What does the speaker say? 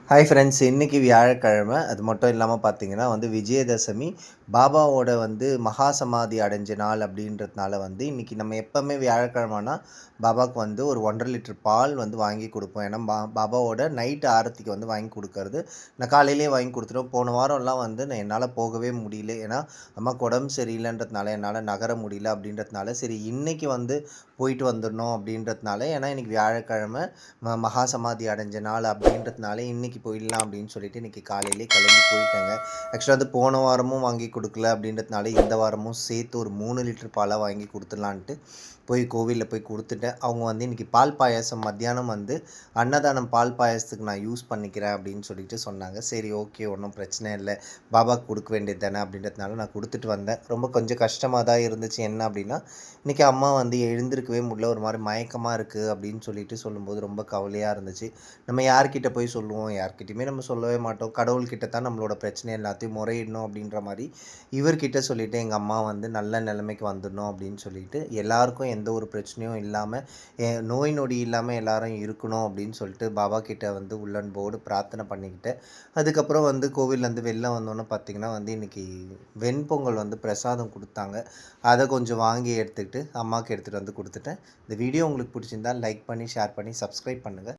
Hi friends, இன்றைக்கி வியாழக்கிழமை. அது மட்டும் இல்லாமல் பார்த்தீங்கன்னா விஜயதசமி, பாபாவோட மகா சமாதி அடைஞ்ச நாள் அப்படின்றதுனால இன்றைக்கி நம்ம எப்போவுமே வியாழக்கிழமைனா பாபாவுக்கு ஒரு 1.5 லிட்டர் பால் வாங்கி கொடுப்போம். ஏன்னா பாபாவோட நைட்டு ஆரத்திக்கு வாங்கி கொடுக்கறது நான் காலையிலேயே வாங்கி கொடுத்துருவோம். போன வாரம்லாம் நான் என்னால் போகவே முடியல. ஏன்னா அம்மாவுக்கு உடம்பு சரியில்லைன்றதுனால என்னால் நகர முடியல அப்படின்றதுனால சரி இன்றைக்கி போயிட்டு வந்துடணும் அப்படின்றதுனால, ஏன்னா இன்றைக்கி வியாழக்கிழமை மகா சமாதி அடைஞ்ச நாள் அப்படின்றதுனால இன்றைக்கி போயிடலாம் அப்படின்னு சொல்லிட்டு இன்றைக்கி காலையிலே கிளம்பி போயிட்டேங்க. ஆக்சுவலாக போன வாரமும் வாங்கி கொடுக்கல அப்படின்றதுனால இந்த வாரமும் சேர்த்து ஒரு 3 லிட்டர் பாலாக வாங்கி கொடுத்துடலான்ட்டு போய் கோவிலில் போய் கொடுத்துட்டேன். அவங்க இன்றைக்கி பால் பாயாசம் மத்தியானம் அன்னதானம் பால் பாயாசத்துக்கு நான் யூஸ் பண்ணிக்கிறேன் அப்படின்னு சொல்லிட்டு சொன்னாங்க. சரி, ஓகே, ஒன்றும் பிரச்சனை இல்லை, பாபாவுக்கு கொடுக்க வேண்டியது தானே அப்படின்றதுனால நான் கொடுத்துட்டு வந்தேன். ரொம்ப கொஞ்சம் கஷ்டமாக தான் இருந்துச்சு. என்ன அப்படின்னா இன்றைக்கி அம்மா எழுந்திருக்கவே முடியல, ஒரு மாதிரி மயக்கமாக இருக்குது அப்படின்னு சொல்லிட்டு சொல்லும்போது ரொம்ப கவலையாக இருந்துச்சு. நம்ம யார்கிட்ட போய் சொல்லுவோம்? யார்கிட்டையுமே நம்ம சொல்லவே மாட்டோம். கடவுள்கிட்ட தான் நம்மளோட பிரச்சனை எல்லாத்தையும் முறையிடணும் அப்படின்ற மாதிரி இவர்கிட்ட சொல்லிவிட்டு எங்கள் அம்மா நல்ல நிலைமைக்கு வந்துடணும் அப்படின்னு சொல்லிட்டு எல்லாருக்கும் எந்த ஒரு பிரச்சனையும் இல்லாமல் நோய் நொடி இல்லாமல் எல்லாரும் இருக்கணும் அப்படின்னு சொல்லிட்டு பாபா கிட்ட உள்ளன்போடு பிரார்த்தனை பண்ணிக்கிட்டேன். அதுக்கப்புறம் கோவில்லேருந்து வெளில வந்தோன்னே பார்த்திங்கன்னா இன்றைக்கி வெண்பொங்கல் பிரசாதம் கொடுத்தாங்க. அதை கொஞ்சம் வாங்கி எடுத்துக்கிட்டு அம்மாவுக்கு எடுத்துகிட்டு கொடுத்துட்டேன். இந்த வீடியோ உங்களுக்கு பிடிச்சிருந்தால் லைக் பண்ணி, ஷேர் பண்ணி, சப்ஸ்கிரைப் பண்ணுங்கள்.